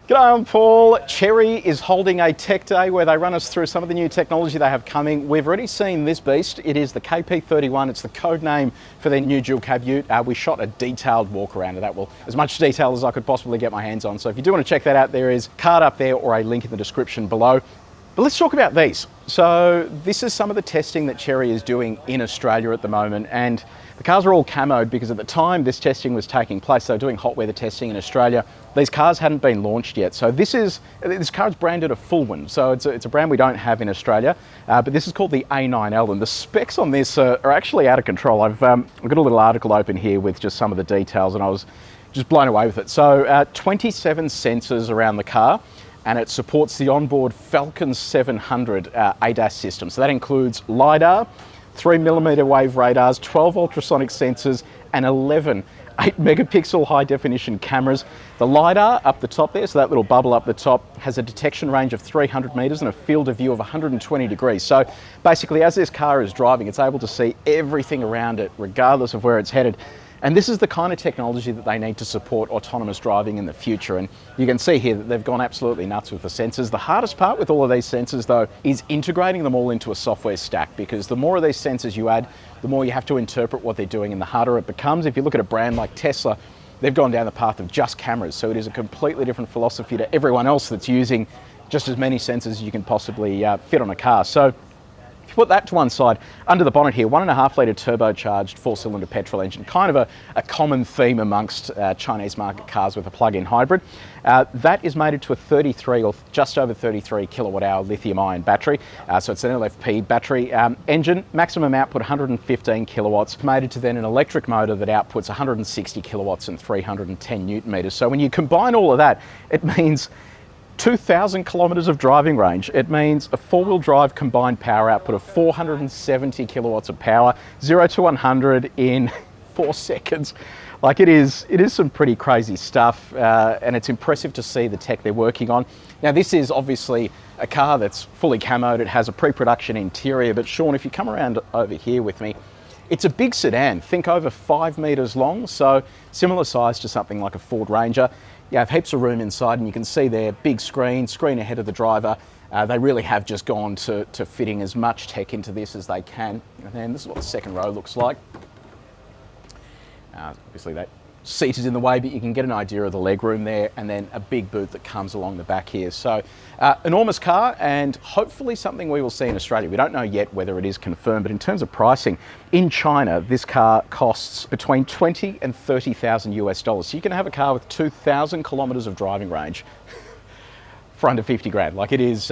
G'day, I'm Paul. Chery is holding a tech day where they run us through some of the new technology they have coming. We've already seen this beast. It is the KP31. It's the code name for their new dual cab ute. We shot a detailed walk around of that. Well, as much detail as I could possibly get my hands on. So if you do want to check that out, there is a card up there or a link in the description below. But let's talk about these. So this is some of the testing that Chery is doing in Australia at the moment, and the cars are all camoed because at the time this testing was taking place, they were doing hot weather testing in Australia. These cars hadn't been launched yet. So this car is branded a Fulwin. So it's a brand we don't have in Australia, but this is called the A9L, and the specs on this are actually out of control. I've got a little article open here with just some of the details, and I was just blown away with it. So 27 sensors around the car, and it supports the onboard Falcon 700 ADAS system. So that includes LiDAR, 3mm wave radars, 12 ultrasonic sensors, and 11 8-megapixel high-definition cameras. The LiDAR up the top there, so that little bubble up the top, has a detection range of 300 metres and a field of view of 120 degrees. So basically, as this car is driving, it's able to see everything around it, regardless of where it's headed. And this is the kind of technology that they need to support autonomous driving in the future. And you can see here that they've gone absolutely nuts with the sensors. The hardest part with all of these sensors, though, is integrating them all into a software stack, because the more of these sensors you add, the more you have to interpret what they're doing and the harder it becomes. If you look at a brand like Tesla, they've gone down the path of just cameras. So it is a completely different philosophy to everyone else that's using just as many sensors as you can possibly fit on a car. So if you put that to one side, under the bonnet here, 1.5 litre turbocharged 4-cylinder petrol engine, kind of a common theme amongst Chinese market cars with a plug-in hybrid. That is mated to a 33 or just over 33 kilowatt hour lithium ion battery. So it's an LFP battery engine, maximum output 115 kilowatts, mated to then an electric motor that outputs 160 kilowatts and 310 newton meters. So when you combine all of that, it means 2,000 kilometres of driving range. It means a four-wheel drive combined power output of 470 kilowatts of power, 0 to 100 in 4 seconds. Like it is some pretty crazy stuff, and it's impressive to see the tech they're working on. Now this is obviously a car that's fully camoed. It has a pre-production interior, but Sean, if you come around over here with me, it's a big sedan, think over 5 metres long, so similar size to something like a Ford Ranger. You have heaps of room inside, and you can see there, big screen ahead of the driver. They really have just gone to fitting as much tech into this as they can. And then this is what the second row looks like. Obviously that seat is in the way, but you can get an idea of the leg room there, and then a big boot that comes along the back here. So enormous car, and hopefully something we will see in Australia. We don't know yet whether it is confirmed, but in terms of pricing, in China, this car costs between 20 and 30,000 US dollars. So you can have a car with 2,000 kilometres of driving range for under 50 grand. Like it is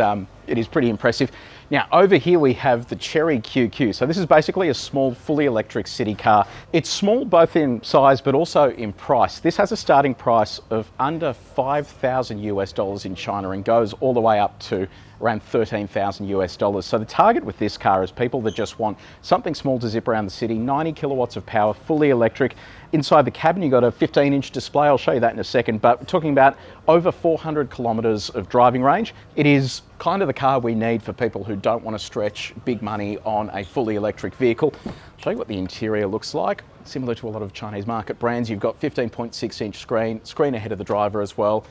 pretty impressive. Now over here we have the Chery QQ. So this is basically a small, fully electric city car. It's small both in size but also in price. This has a starting price of under 5,000 US dollars in China and goes all the way up to around 13,000 US dollars. So the target with this car is people that just want something small to zip around the city, 90 kilowatts of power, fully electric. Inside the cabin, you've got a 15-inch display. I'll show you that in a second, but we're talking about over 400 kilometres of driving range. It is kind of the car we need for people who don't want to stretch big money on a fully electric vehicle. I'll show you what the interior looks like. Similar to a lot of Chinese market brands, you've got 15.6-inch screen ahead of the driver as well.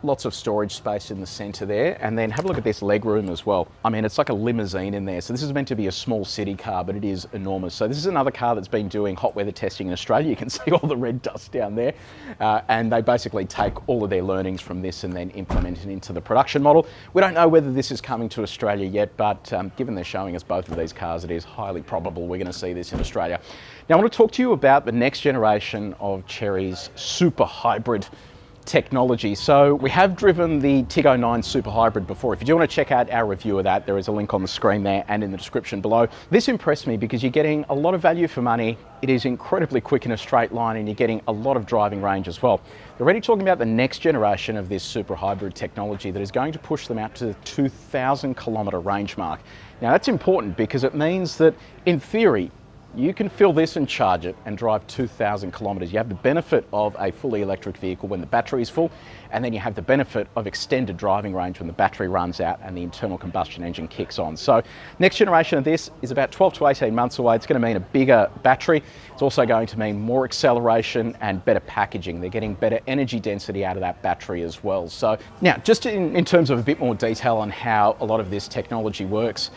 Lots of storage space in the centre there, and then have a look at this leg room as well. I mean, it's like a limousine in there. So this is meant to be a small city car, but it is enormous. So this is another car that's been doing hot weather testing in Australia. You can see all the red dust down there, and they basically take all of their learnings from this and then implement it into the production model. We don't know whether this is coming to Australia yet, but given they're showing us both of these cars, it is highly probable we're going to see this in Australia. Now I want to talk to you about the next generation of Chery's super hybrid technology. So we have driven the Tiggo 9 Super Hybrid before. If you do want to check out our review of that, there is a link on the screen there and in the description below. This impressed me because you're getting a lot of value for money. It is incredibly quick in a straight line, and you're getting a lot of driving range as well. They're already talking about the next generation of this super hybrid technology that is going to push them out to the 2,000 kilometre range mark. Now that's important because it means that in theory, you can fill this and charge it and drive 2,000 kilometres. You have the benefit of a fully electric vehicle when the battery is full, and then you have the benefit of extended driving range when the battery runs out and the internal combustion engine kicks on. So next generation of this is about 12 to 18 months away. It's going to mean a bigger battery. It's also going to mean more acceleration and better packaging. They're getting better energy density out of that battery as well. So now, just in terms of a bit more detail on how a lot of this technology works,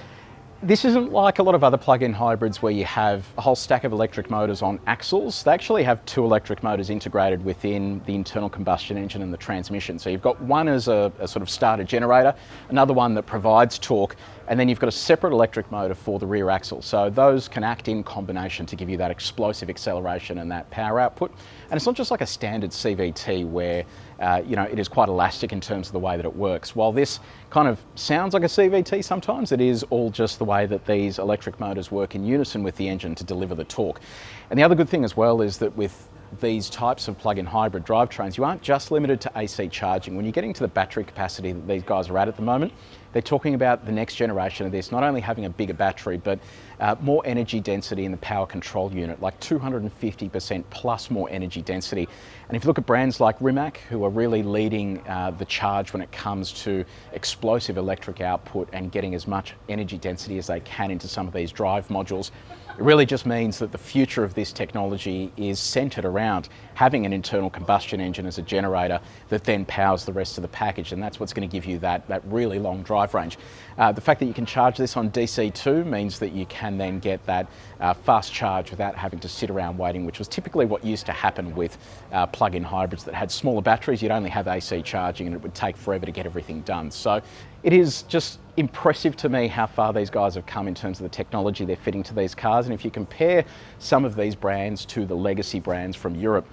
this isn't like a lot of other plug-in hybrids where you have a whole stack of electric motors on axles. They actually have two electric motors integrated within the internal combustion engine and the transmission. So you've got one as a sort of starter generator, another one that provides torque, and then you've got a separate electric motor for the rear axle. So those can act in combination to give you that explosive acceleration and that power output. And it's not just like a standard CVT where it is quite elastic in terms of the way that it works. While this kind of sounds like a CVT sometimes, it is all just the way that these electric motors work in unison with the engine to deliver the torque. And the other good thing as well is that with these types of plug-in hybrid drivetrains, you aren't just limited to AC charging. When you're getting to the battery capacity that these guys are at the moment, they're talking about the next generation of this, not only having a bigger battery, but more energy density in the power control unit, like 250% plus more energy density. And if you look at brands like Rimac, who are really leading the charge when it comes to explosive electric output and getting as much energy density as they can into some of these drive modules, it really just means that the future of this technology is centered around having an internal combustion engine as a generator that then powers the rest of the package, and that's what's going to give you that really long drive range. The fact that you can charge this on DC2 means that you can then get that fast charge without having to sit around waiting, which was typically what used to happen with plug-in hybrids that had smaller batteries. You'd only have AC charging and it would take forever to get everything done. So it is just impressive to me how far these guys have come in terms of the technology they're fitting to these cars. And if you compare some of these brands to the legacy brands from Europe,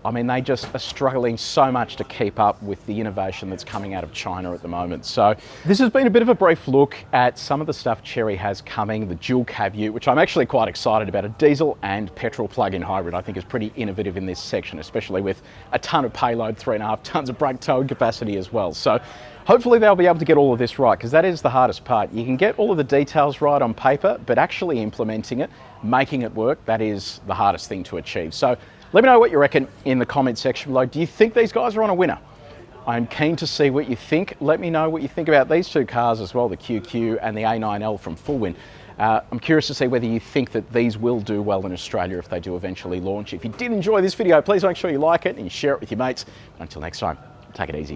I mean, they just are struggling so much to keep up with the innovation that's coming out of China at the moment. So this has been a bit of a brief look at some of the stuff Chery has coming, the dual cab ute, which I'm actually quite excited about. A diesel and petrol plug-in hybrid I think is pretty innovative in this section, especially with a ton of payload, 3.5 tons of brake towing capacity as well. So hopefully they'll be able to get all of this right, because that is the hardest part. You can get all of the details right on paper, but actually implementing it, making it work, that is the hardest thing to achieve. So let me know what you reckon in the comment section below. Do you think these guys are on a winner? I'm keen to see what you think. Let me know what you think about these two cars as well, the QQ and the A9L from Fulwin. I'm curious to see whether you think that these will do well in Australia if they do eventually launch. If you did enjoy this video, please make sure you like it and you share it with your mates. Until next time, take it easy.